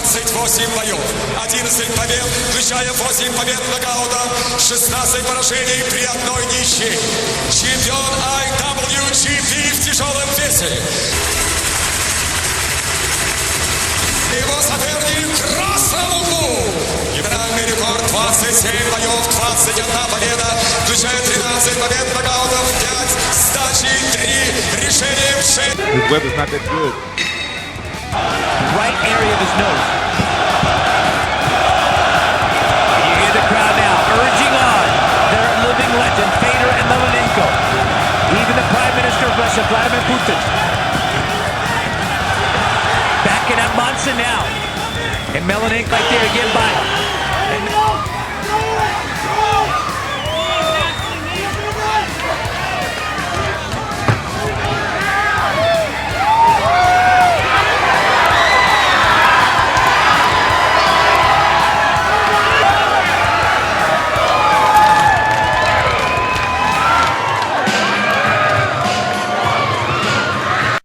28 боев, 11 побед, включая 8 побед нокаутом, 16 поражений при одной ничьей. Чемпион IWGP в тяжелом весе. Его соперник в красном углу. Генеральный рекорд 27 боев, 21 победа, включая 13 побед нокаутов, 5 сдачи, 3 решения в 6. His weapon's not that good. Right area of his nose. You hear the crowd now urging on their living legend, Fedor Emelianenko. Even the Prime Minister of Russia, Vladimir Putin. Backing up Monson now. And Emelianenko right there again by